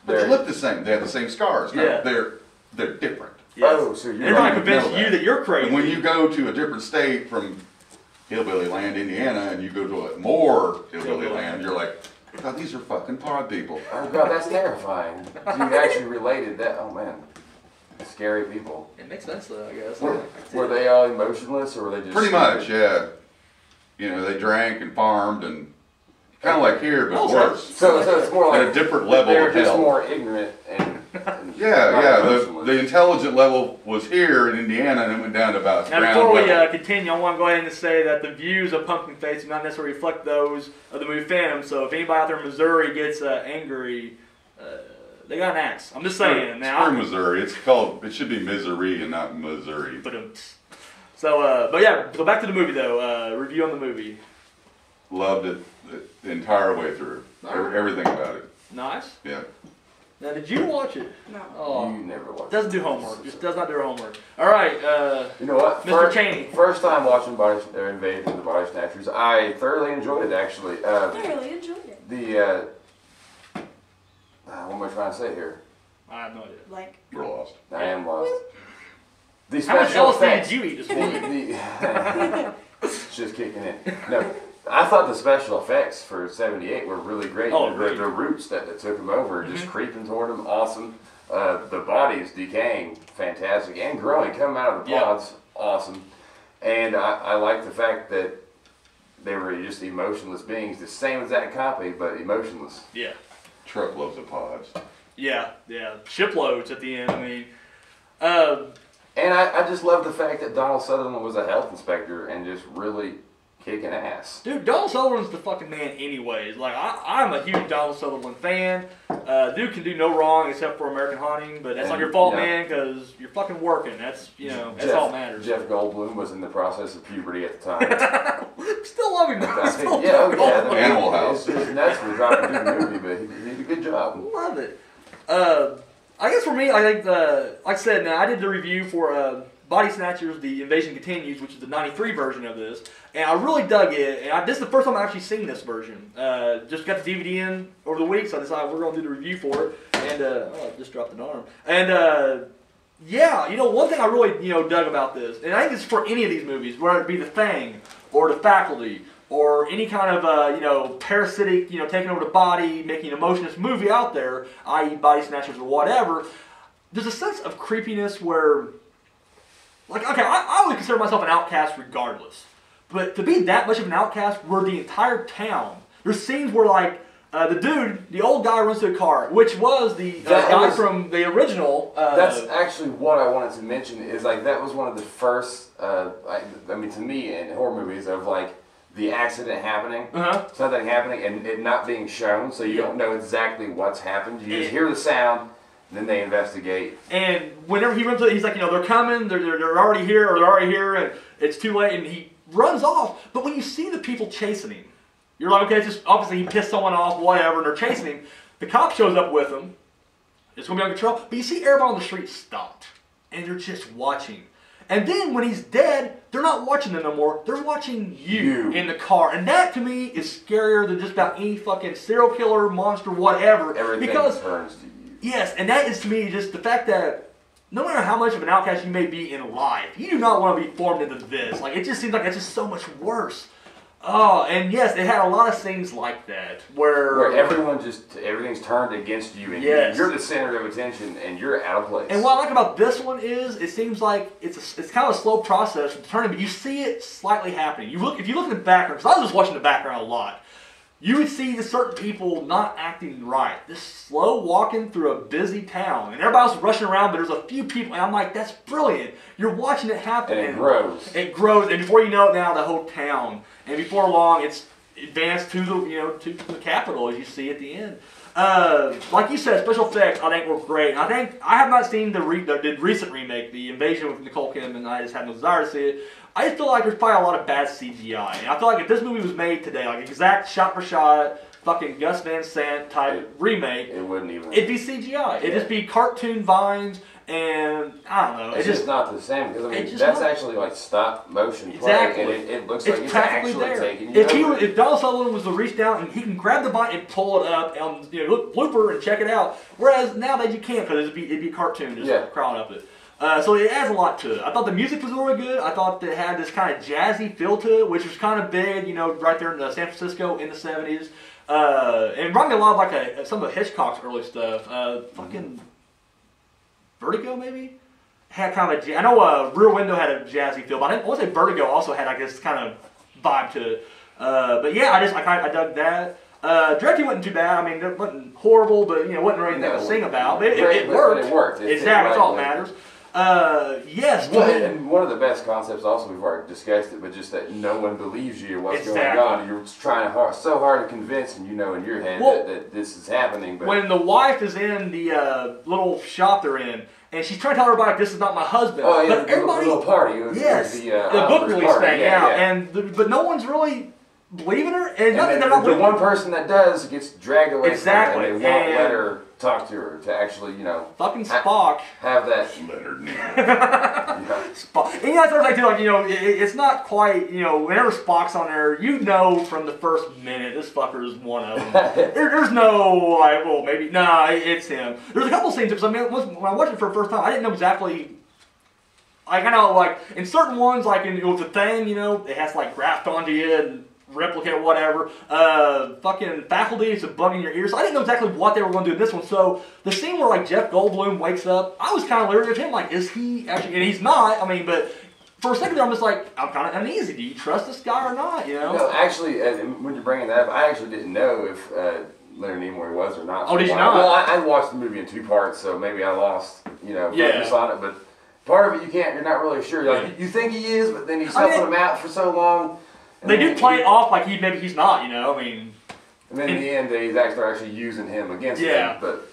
But they look the same. They have the same scars. No, Yeah. they're different. Yes. Oh, so you're They're trying to don't convince know you that. that you're crazy. And when you go to a different state from hillbilly land, Indiana, and you go to a more hillbilly land, you're like, God, these are fucking pod people. Oh god, that's terrifying. You actually related that. Oh man. Scary people. It makes sense though, I guess. Were they all emotionless or were they just Pretty much, yeah. You know, they drank and farmed and kind of like here, but worse. So it's more like At a different level they're of just hell. more ignorant and Yeah. emotionless. The intelligent level was here in Indiana, and it went down to about Now, ground before we level. continue, I want to go ahead and say that the views of Pumpkinface do not necessarily reflect those of the movie Phantom. So if anybody out there in Missouri gets angry, they got an axe. I'm just saying. Now, Screw Missouri. It should be Misery and not Missouri. but yeah. So back to the movie though. Review on the movie. Loved it the entire way through. Everything about it. Nice. Yeah. Now, did you watch it? No. Oh, You never watched doesn't do homework. Just does not do her homework. All right, You know what? Mr. Chaney. First time watching Invasion of the Body Snatchers, I thoroughly enjoyed it, actually. I really enjoyed it. The, what am I trying to say here? I have no idea. Like, We're lost. I am lost. The How much special LSD effects. did you eat this morning? It's just kicking in. No, I thought the special effects for '78 were really great. Oh, the, great. the roots that took them over, just creeping toward them, awesome. The bodies decaying, fantastic, and growing, coming out of the Yeah. pods, awesome. And I like the fact that they were just emotionless beings, the same exact copy, but emotionless. Yeah. Truckloads of pods. Yeah, yeah. Shiploads at the end. I mean, And I just love the fact that Donald Sutherland was a health inspector and just really kicking ass. dude, Donald Sutherland's the fucking man anyways. Like, I'm a huge Donald Sutherland fan. Dude can do no wrong except for American Haunting, but that's not your fault, Yeah. man, because you're fucking working. That's, that's all that matters. Jeff Goldblum was in the process of puberty at the time. Still love him, though. Still yeah, love yeah. him. Animal House. His nuts were dropping through the movie, but he did a good job. Love it. I guess for me, I think, like I said, now I did the review for Body Snatchers, The Invasion Continues, which is the 93 version of this, and I really dug it, and this is the first time I've actually seen this version. Just got the DVD in over the week, so I decided we're going to do the review for it, and, I just dropped an arm. And, yeah, one thing I really, dug about this, and I think it's for any of these movies, whether it be The Thing, or The Faculty, or any kind of, parasitic, taking over the body, making an emotionless movie out there, i.e. Body Snatchers or whatever, there's a sense of creepiness where, like, okay, I would consider myself an outcast regardless, but to be that much of an outcast where the entire town, there's scenes where, like, the old guy runs to a car, which was the guy from the original. That's actually what I wanted to mention, is, like, that was one of the first, to me, in horror movies, of, like, the accident happening, something happening, and it not being shown, so you don't know exactly what's happened. You just hear the sound, then they investigate. And whenever he runs, he's like, they're coming, they're already here, and it's too late, and he runs off. But when you see the people chasing him, you're like, okay, it's just obviously he pissed someone off, whatever, and they're chasing him. The cop shows up with him. It's gonna be under control. But you see everybody on the street stopped, and they're just watching. And then when he's dead, they're not watching him no more. They're watching you in the car. And that, to me, is scarier than just about any fucking serial killer, monster, whatever. Everything turns to you. Yes, and that is, to me, just the fact that no matter how much of an outcast you may be in life, you do not want to be formed into this. Like, it just seems like it's just so much worse. Oh, and yes, it had a lot of scenes like that where everything's turned against you, and you're the center of attention, and you're out of place. And what I like about this one is it seems like it's kind of a slow process from turning, but you see it slightly happening. If you look in the background, because I was just watching the background a lot, you would see the certain people not acting right. This slow walking through a busy town, and everybody else rushing around, but there's a few people, and I'm like, that's brilliant. You're watching it happen. And it grows. It grows, and before you know it now, the whole town. And before long, it's advanced to the to the capital, as you see at the end. Like you said, special effects I think were great. And I have not seen the recent remake, The Invasion with Nicole Kidman, and I just have no desire to see it. I just feel like there's probably a lot of bad CGI. And I feel like if this movie was made today, like exact shot for shot, fucking Gus Van Sant type remake, it'd be CGI. It'd just be cartoon vines. And I don't know. It's just not the same, because that's actually like stop motion play, and it looks like it's actually there. Taking you if Donald Sutherland was to reach down and he can grab the bite and pull it up and look blooper and check it out, whereas now that you can't, because it'd be a cartoon just crawling up it. So it adds a lot to it. I thought the music was really good. I thought it had this kind of jazzy feel to it, which was kind of big, right there in San Francisco in the 70s. And it reminded me a lot of like some of Hitchcock's early stuff. Fucking Vertigo, maybe? Had kind of I know Rear Window had a jazzy feel, but I want to say Vertigo also had like this kind of vibe to it. But yeah, I dug that. Directing wasn't too bad. I mean, it wasn't horrible, but wasn't really anything to sing about. But it worked. It worked. Exactly, that's all that matters. Yes. And one of the best concepts also, we've already discussed it, but just that no one believes you what's going on. You're trying so hard to convince, and in your head that this is happening. But when the wife is in the little shop they're in, and she's trying to tell everybody, this is not my husband. Oh yeah, but everybody, the little party. The book release thing, but no one's really believing her. And nothing then they're not the one person that does gets dragged away exactly. from her, and they won't let her talk to her to actually, you know, fucking Spock have that. Let her know. Yeah. Spock. And that's what I too, like, you know, it's not quite, you know, whenever Spock's on there, you know from the first minute this fucker is one of them. There's no like, well, maybe nah, it's him. There's a couple scenes because I mean, when I watched it for the first time, I didn't know exactly. Like I know, like in certain ones, like in with the thing, you know, it has to like graft onto you and replicate whatever. Fucking faculty is a bug in your ear, so I didn't know exactly what they were going to do in this one. So the scene where like Jeff Goldblum wakes up, I was kind of leery of him. Like, is he actually? And he's not. I mean, but for a second there, I'm just like, I'm kind of uneasy. Do you trust this guy or not? You know? No, actually, when you're bringing that up, I actually didn't know if Leonard Nimoy was or not. Oh, did you not? Well, I watched the movie in 2 parts, so maybe I lost, you know, focus on it, but. Part of it you're not really sure. Like, you think he is, but then he's helping him out for so long. They do play it off like maybe he's not, you know. I mean, and then in the end, they actually using him against him. But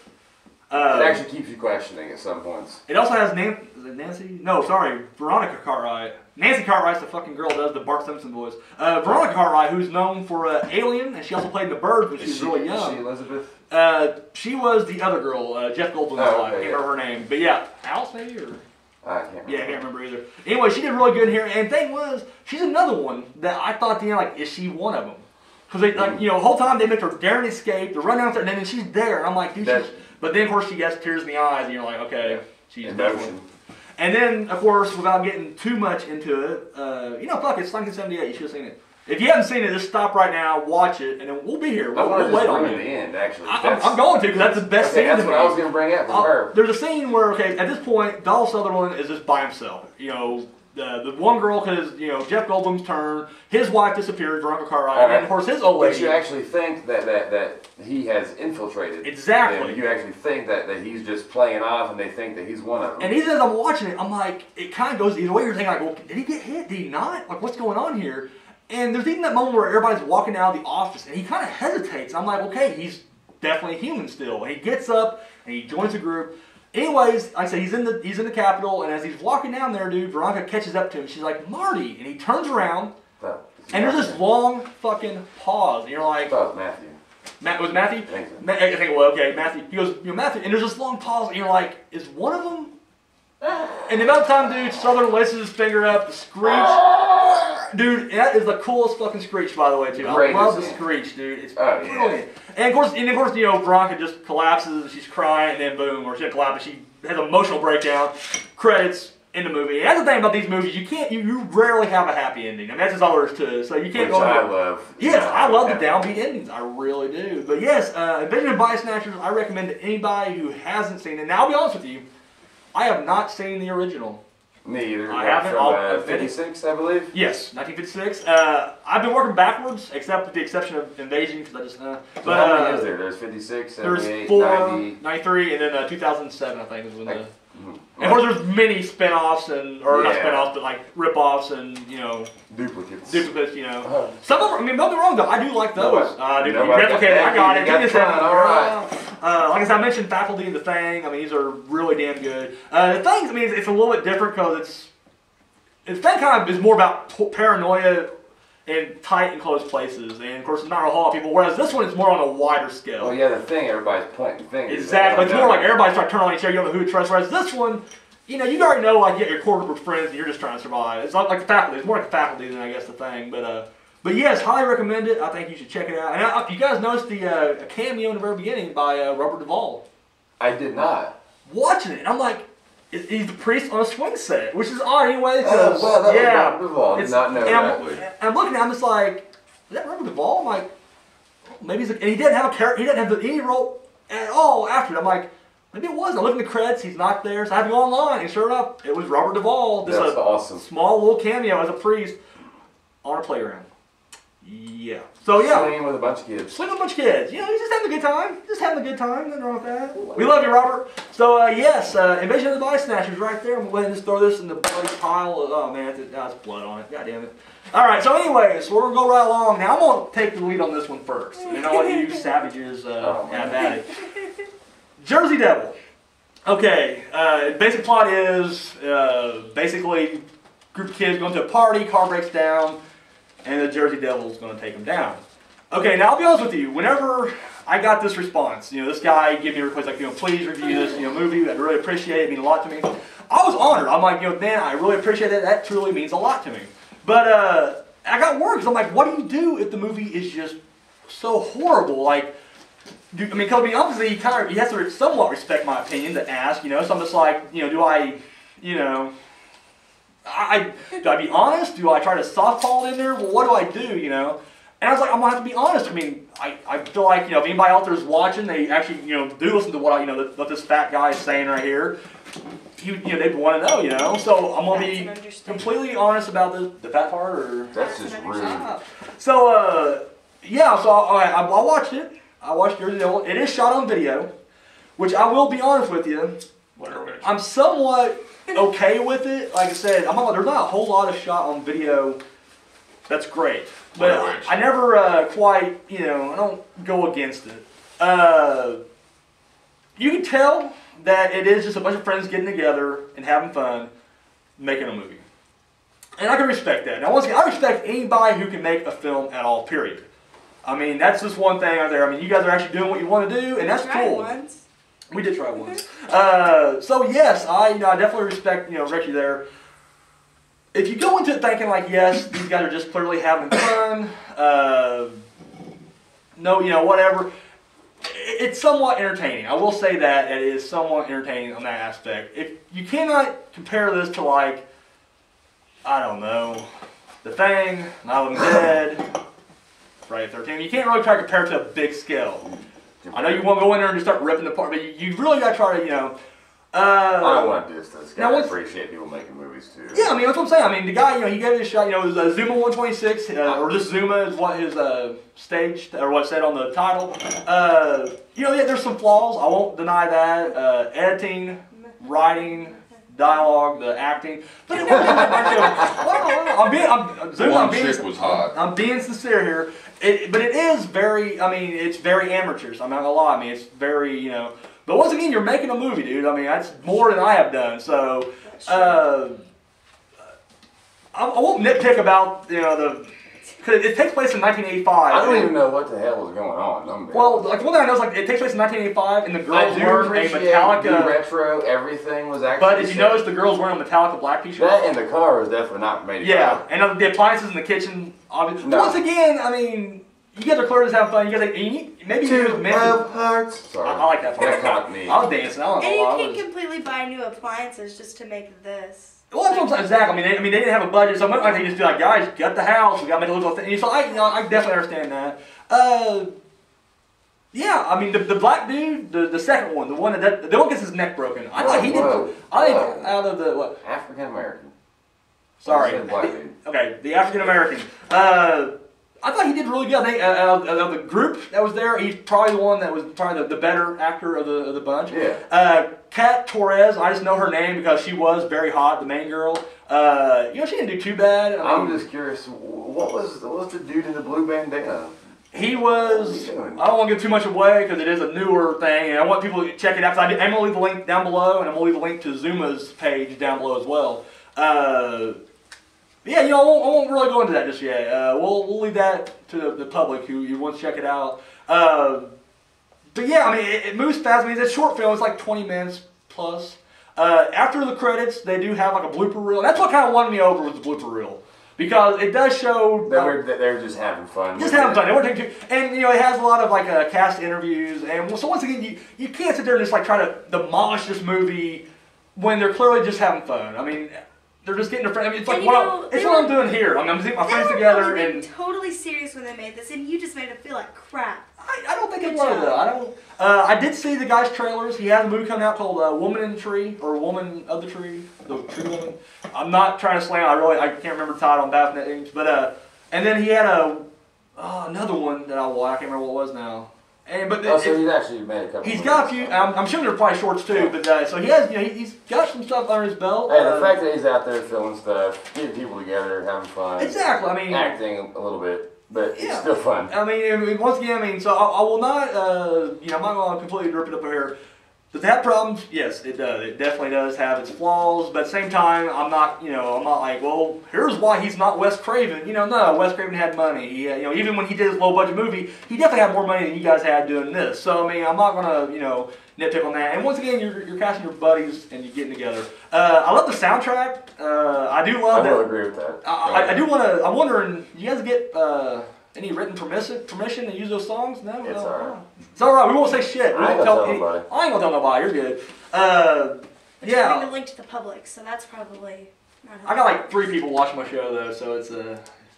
it actually keeps you questioning at some points. It also has Nancy? No, sorry, Veronica Cartwright. Nancy Cartwright's the fucking girl that does the Bart Simpson voice. Veronica Cartwright, who's known for Alien, and she also played in The Birds when she was really young. Is she Elizabeth? She was the other girl, Jeff Goldblum's wife. I can't remember her name, but yeah, Alice maybe or. I can't remember. Yeah, I can't remember either. Anyway, she did really good here, and thing was, she's another one that I thought, you know, like, is she one of them? Because they, like, you know, the whole time they make her dare and escape, they run down there, and then she's there, and I'm like, dude, but then of course she gets tears in the eyes, and you're like, okay, she's definitely. And then, of course, without getting too much into it, you know, fuck, it's 1978, you should have seen it. If you haven't seen it, just stop right now, watch it, and then we'll be here. We'll wait on you. The end, actually. I'm going to, because that's the best scene. That's what I was going to bring up from her. There's a scene where, okay, at this point, Donald Sutherland is just by himself. You know, the one girl, because, you know, Jeff Goldblum's turn, his wife disappeared, Veronica Cartwright, and of course his old lady. But you actually think that he has infiltrated. Exactly. Them. You actually think that he's just playing off, and they think that he's one of them. And even as I'm watching it, I'm like, it kind of goes either way. You're thinking, like, well, did he get hit? Did he not? Like, what's going on here? And there's even that moment where everybody's walking out of the office, and he kind of hesitates. And I'm like, okay, he's definitely human still. And he gets up, and he joins the group. Anyways, like I say, he's in the Capitol, and as he's walking down there, dude, Veronica catches up to him. She's like, Marty. And he turns around, and there's this long fucking pause. And you're like... I thought it was Matthew. Was it Matthew? I think so. I think it was, okay, Matthew. He goes, you know, Matthew. And there's this long pause, and you're like, is one of them? And the amount of time, dude, Southern laces his finger up, the screech. Dude, that is the coolest fucking screech, by the way, too. I love the screech, dude. It's brilliant. And of course, you know, Veronica just collapses and she's crying, and then boom, or she doesn't collapse, she has an emotional breakdown. Credits in the movie. And that's the thing about these movies, you rarely have a happy ending. I mean, that's just all there is to it. So you can't go. I love. Yes, I love the downbeat endings. I really do. But yes, Invasion of Body Snatchers, I recommend to anybody who hasn't seen it. Now, I'll be honest with you, I have not seen the original. Me either. I haven't. 56, I believe. Yes, 1956. I've been working backwards, except with the exception of Invasion, because I just. So how many is there? There's 56, 78, there's 4, 90. 93, and then 2007, I think, is when the. And of course, there's many spin-offs or not spin-offs, but like rip-offs and, you know, duplicates, you know. Some of them, I mean, don't get me wrong though, I do like those. You replicated, I got it. All right. Like I said, I mentioned Faculty and The Thing. I mean, these are really damn good. The Thing, I mean, it's a little bit different because The Thing kind of is more about paranoia in tight and closed places, and of course not a whole lot of people, whereas this one is more on a wider scale. Well, yeah, The Thing, everybody's pointing fingers. Exactly, it's more like everybody's trying to turn on each other, you don't know who to trust, whereas this one, you know, you already know, like, you got your core group of friends and you're just trying to survive. It's not like The Faculty, it's more like The Faculty than I guess The Thing, but yes, highly recommend it. I think you should check it out. And you guys noticed the cameo in the very beginning by Robert Duvall. I did not. Watching it, I'm like, he's the priest on a swing set, which is odd anyway. Well, that was Robert Duvall. I did not know that. I'm looking at him, it's like, is that Robert Duvall? I'm like, oh, maybe he's. And he didn't have a character. He didn't have any role at all after it. I'm like, maybe it was. I look in the credits. He's not there, so I had to go online, and sure enough, it was Robert Duvall. That's awesome. Small little cameo as a priest on a playground. Yeah. So yeah. Swinging with a bunch of kids. Swinging with a bunch of kids. You know, he's just having a good time. Just having a good time. Nothing wrong with that. We love you, Robert. So yes, Invasion of the Body Snatchers right there. I'm going to go ahead and just throw this in the bloody pile. Oh man, that's blood on it. God damn it. All right. So anyways, we're going to go right along. Now I'm going to take the lead on this one first, and I'll let you savages have at it. Jersey Devil. Okay. Basic plot is basically group of kids going to a party. Car breaks down. and the Jersey Devil's going to take him down. Okay, now I'll be honest with you. Whenever I got this response, this guy gave me a request like, please review this, movie. I'd really appreciate it. It means a lot to me. I was honored. I'm like, man, I really appreciate that. That truly means a lot to me. But I got worried because I'm like, what do you do if the movie is just so horrible? Like, because to be honest, he has to somewhat respect my opinion to ask, So I'm just like, do I be honest? Do I try to softball it in there? Well, what do I do? And I was like, I'm gonna have to be honest. I mean, I feel like if anybody out there is watching, they actually do listen to what what this fat guy is saying right here. They'd want to know, So I'm gonna be completely honest about the fat part, or that's just rude. So yeah, so I watched it. I watched Jersey Devil. It is shot on video, which I will be honest with you. I'm somewhat okay with it. Like I said, there's not a whole lot of shot on video. That's great, but I never quite, I don't go against it. You can tell that it is just a bunch of friends getting together and having fun, making a movie. And I can respect that. Now, once again, I respect anybody who can make a film at all, period. I mean, that's just one thing out there. I mean, you guys are actually doing what you want to do, and that's cool. Once. We did try once. So yes, I definitely respect, Richie there. If you go into it thinking like, yes, these guys are just clearly having fun, whatever, it's somewhat entertaining. I will say that it is somewhat entertaining on that aspect. If you cannot compare this to like, I don't know, The Thing, Night of the Dead, Friday the 13th, you can't really try to compare it to a big scale. I know you want to go in there and just start ripping apart, but you really got to try to, I don't want to do this guy. I appreciate people making movies too. Yeah, I mean, that's what I'm saying. I mean, the guy, he gave it a shot. It was Zuma 126, or just Zuma is what his stage, or what it said on the title. Yeah, there's some flaws. I won't deny that. Editing, writing, dialogue, the acting. But it wasn't was hot. I'm being sincere here. But it is very, it's very amateurish. I'm not gonna lie. I mean, it's very, But once again, you're making a movie, dude. I mean, that's more than I have done. So, I won't nitpick about, because it takes place in 1985. I don't even know what the hell was going on. Well, like one thing I know is like it takes place in 1985, and the girls wearing a Metallica the retro. Everything was actually. But if you notice, the girls wearing a Metallica black T-shirt. That in the car was definitely not made. Yeah, and the appliances in the kitchen, obviously. No. Once again, I mean. You guys are clearly just having fun. You guys, maybe you love hearts. Sorry. I like that part. That caught me. I was dancing. I don't know. And you can completely buy new appliances just to make this. Well, that's what I'm saying. Exactly. I mean, they didn't have a budget, so they just be like, guys, gut the house. We gotta make a little thing. So I definitely understand that. Yeah. I mean, the black dude, the second one, the one that gets his neck broken. I thought he did. I think out of the what? African American. Sorry. Okay, the African American. I thought he did really good. I think of the group that was there, he's probably the one that was probably the better actor of the bunch. Yeah. Kat Torres, I just know her name because she was very hot, the main girl. She didn't do too bad. I'm just curious, what was the dude in the blue bandana? He was, I don't want to give too much away because it is a newer thing, and I want people to check it out. I'm going to leave the link down below, and I'm going to leave a link to Zuma's page down below as well. Yeah, I won't really go into that just yet. We'll leave that to the public who wants to check it out. But yeah, I mean, it moves fast. I mean, it's a short film. It's like 20 minutes plus. After the credits, they do have like a blooper reel. That's what kind of won me over with the blooper reel. Because it does show... They're just having fun. Just having fun. They weren't taking too... And, it has a lot of like cast interviews. And so once again, you can't sit there and just like try to demolish this movie when they're clearly just having fun. I mean... They're just getting their friends. I mean, it's like what I'm doing here. I'm getting my friends together and totally serious when they made this, and you just made it feel like crap. I don't think it was though. I don't. I did see the guy's trailers. He has a movie coming out called "Woman in the Tree" or "Woman of the Tree," the Tree Woman. I'm not trying to slam. I can't remember the title. I'm bad with names, but and then he had another one that I can't remember what it was now. So he's actually made a couple. He's got a few. I'm sure they're probably shorts too. But so he has. He's got some stuff under his belt. Hey, the fact that he's out there filming stuff, getting people together, having fun. Exactly. I mean, acting a little bit, but it's still fun. I mean, once again, so I will not. I'm not going to completely rip it up here. Does it have problems? Yes, it does. It definitely does have its flaws, but at the same time, I'm not like, well, here's why he's not Wes Craven. No, Wes Craven had money. He, even when he did his low-budget movie, he definitely had more money than you guys had doing this. So, I mean, I'm not gonna, nitpick on that. And once again, you're casting your buddies and you're getting together. I love the soundtrack. I do love that. I will agree with that. I do want to. I'm wondering, you guys get any written permission to use those songs? No, it's alright. It's alright. We won't say shit. I ain't gonna tell nobody. I ain't gonna tell nobody. You're good. Yeah. Bring the link to the public, so that's probably not helpful. I got like 3 people watching my show though, so it's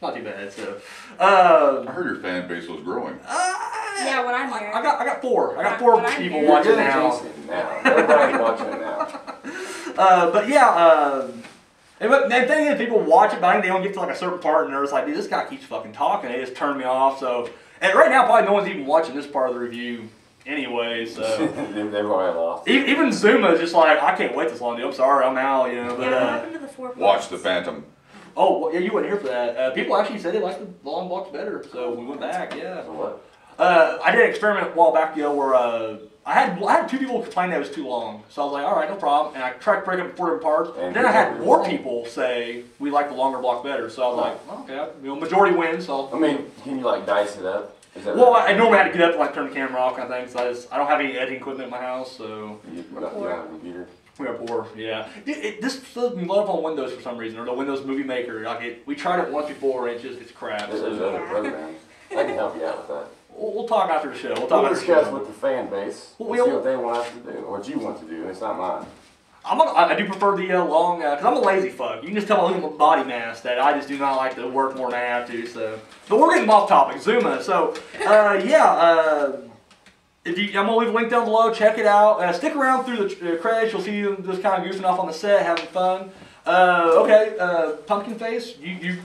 not too bad. So. I heard your fan base was growing. Yeah, when I'm here. I got 4. I got 4 people watching now. Everybody's watching it now. But yeah. And the thing is, people watch it, but I think they don't get to like a certain part, and they're just like, dude, this guy keeps fucking talking. They just turn me off. So, and right now, probably no one's even watching this part of the review anyway. So they've already lost. Even Zuma is just like, I can't wait this long, dude. I'm sorry, I'm out. But, what happened to the 4 parts? Watch The Phantom. Oh, well, yeah, you weren't here for that. People actually said they liked the long blocks better, so we went back. Yeah. So what? I did an experiment a while back ago where I had 2 people complain that it was too long. So I was like, all right, no problem. And I tried to break up 4 different parts. And then I had more people say we like the longer block better. So I was like, well, okay, majority wins. So I mean, can you like dice it up? Well, I normally had to get up and like turn the camera off kind of thing. So I don't have any editing equipment in my house. So you don't have a computer. We are poor, yeah. This doesn't love on Windows for some reason, or the Windows Movie Maker. Like we tried it once before, and it's crap. There's other programs. I can help you out with that. We'll talk after the show. We'll discuss with the fan base. We'll see what they want us to do, or what you want to do. It's not mine. I do prefer the long, because I'm a lazy fuck. You can just tell by looking at my body mass that I just do not like to work more than I have to. So, but we're getting off topic. Zuma. So, yeah. I'm gonna leave a link down below. Check it out. Stick around through the credits. You'll see them just kind of goofing off on the set, having fun. Okay. Pumpkinface. You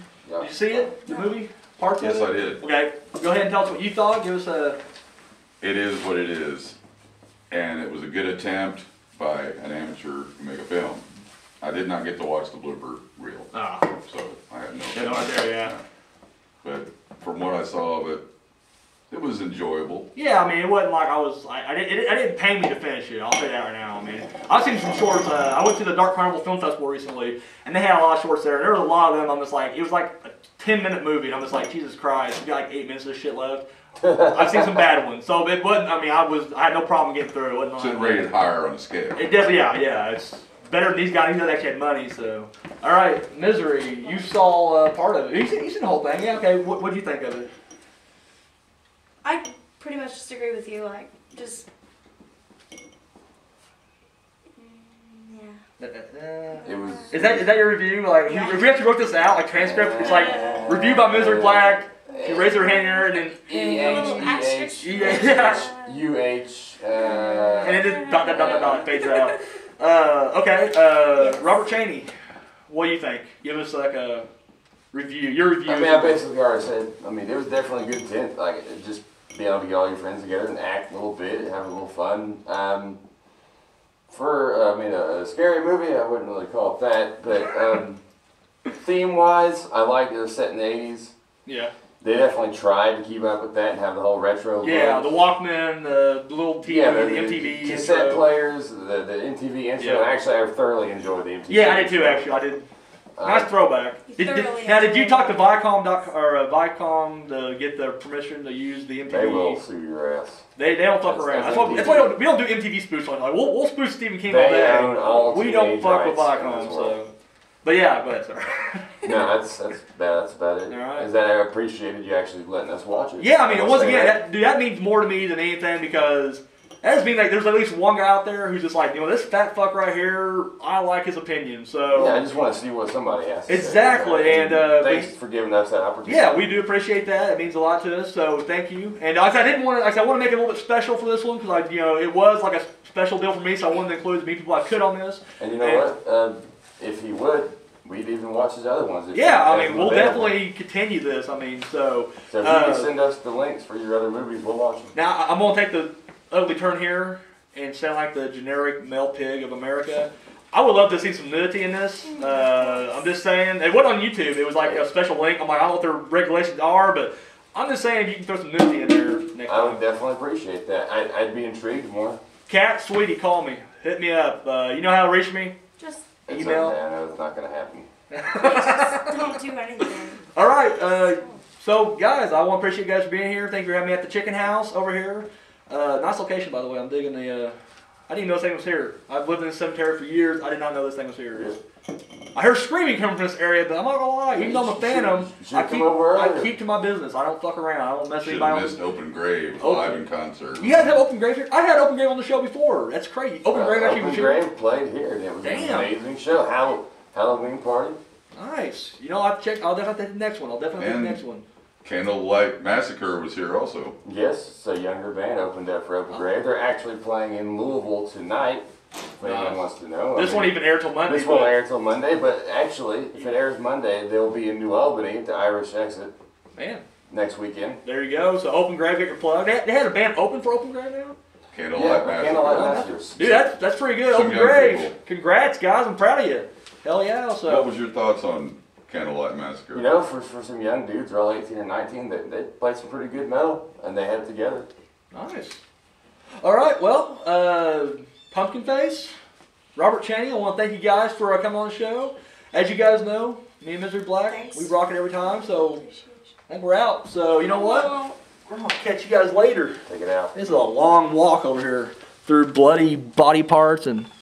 see it? The movie? Parts of it? Yes, I did. Okay. Go ahead and tell us what you thought. Give us a. It is what it is, and it was a good attempt by an amateur to make a film. I did not get to watch the blooper reel, so I have no. Right there, yeah. But from what I saw of it, it was enjoyable. Yeah, I mean, it wasn't like I didn't pay me to finish it. I'll say that right now. I mean, I've seen some shorts. I went to the Dark Carnival Film Festival recently, and they had a lot of shorts there. And there was a lot of them. I'm just like, it was like a 10-minute movie, and I'm just like, Jesus Christ, you got like 8 minutes of this shit left. I've seen some bad ones, so it wasn't. I mean, I had no problem getting through it. It wasn't it's rated higher on the scale. It definitely, yeah. It's better than these guys. These guys actually had money. So, all right, Misery. You saw part of it. You seen the whole thing? Yeah. Okay. What did you think of it? I pretty much just agree with you. Like, just. Yeah. It was. Is that your review? Like, if we actually wrote this out, like transcript, it's like review by Misery Black. You raise her hand here and then UH. And then just dot fades out. Okay. Robert Chaney, what do you think? Give us like a review. Your review. I mean, I basically already said. I mean, it was definitely a good intent. Like, just be able to get all your friends together and act a little bit, and have a little fun. A scary movie, I wouldn't really call it that, but theme-wise, I like it was set in the 80s. Yeah. They definitely tried to keep up with that and have the whole retro. Yeah, the Walkman, the little TV, the MTV cassette intro. players, the MTV intro. Yeah. Actually, I thoroughly enjoyed the MTV. Yeah, I did too. Actually, I did. Nice throwback. Did you talk to Viacom Viacom to get the permission to use the MTV? They will sue your ass. They don't fuck around. That's why we don't do MTV spoofs. Like we'll spoof Stephen King all day. Own all we don't fuck with Viacom. So, but yeah, go ahead, sir. No, that's about it. All right. Is that I appreciated you actually letting us watch it. Yeah, I mean, once again, that means more to me than anything because that just means like there's at least one guy out there who's just like, this fat fuck right here, I like his opinion. So yeah, I just want to see what somebody has to say. Exactly, and thanks for giving us that opportunity. Yeah, we do appreciate that. It means a lot to us. So thank you. And I want to make it a little bit special for this one because it was like a special deal for me. So I wanted to include as many people I could on this. And you know what? If he would, we'd even watch his other ones. Yeah, I mean, we'll definitely continue this. I mean, so if you can send us the links for your other movies, we'll watch them. Now I'm gonna take the ugly turn here and sound like the generic male pig of America. I would love to see some nudity in this. I'm just saying, it wasn't on YouTube. It was like a special link. I'm like, I don't know what their regulations are, but I'm just saying if you can throw some nudity in there next time. I would definitely appreciate that. I'd be intrigued more. Cat, sweetie, call me. Hit me up. You know how to reach me? Just email. I know it's not gonna happen. just don't do anything. All right. So guys, I want to appreciate you guys for being here. Thank you for having me at the Chicken House over here. Nice location, by the way. I'm digging the. I didn't even know this thing was here. I've lived in this cemetery for years. I did not know this thing was here. I heard screaming coming from this area, but I'm not gonna lie. Even though I'm a Phantom, I keep to my business. I don't fuck around. I don't mess anybody. Should have missed Open Grave live in concert. You guys have Open Grave here? I had Open Grave on the show before. That's crazy. Open Grave actually was here. Open Grave played here, and it was an amazing show. Halloween party. Nice. You know, I'll have to check. I'll definitely take the next one. The next one. Candlelight Massacre was here also. Yes, it's a younger band opened up for Open Grave. They're actually playing in Louisville tonight. If anyone wants to know. This won't even air till Monday. This won't air till Monday, but actually, if it airs Monday, they'll be in New Albany at the Irish Exit. Man. Next weekend. There you go. So Open Grave, get your plug. They had a band open for Open Grave now? Candlelight Massacre. Candlelight Massacre. Dude, that's pretty good. Open Grave. Congrats, guys. I'm proud of you. Hell yeah. So. What was your thoughts on Candlelight Massacre? You know, for some young dudes, they're all 18 or 19, they played some pretty good metal, and they had it together. Nice. All right, well, Pumpkinface, Robert Chaney, I want to thank you guys for coming on the show. As you guys know, me and Misery Black, we rock it every time, so I think we're out. So, you know what? We're going to catch you guys later. Take it out. This is a long walk over here through bloody body parts and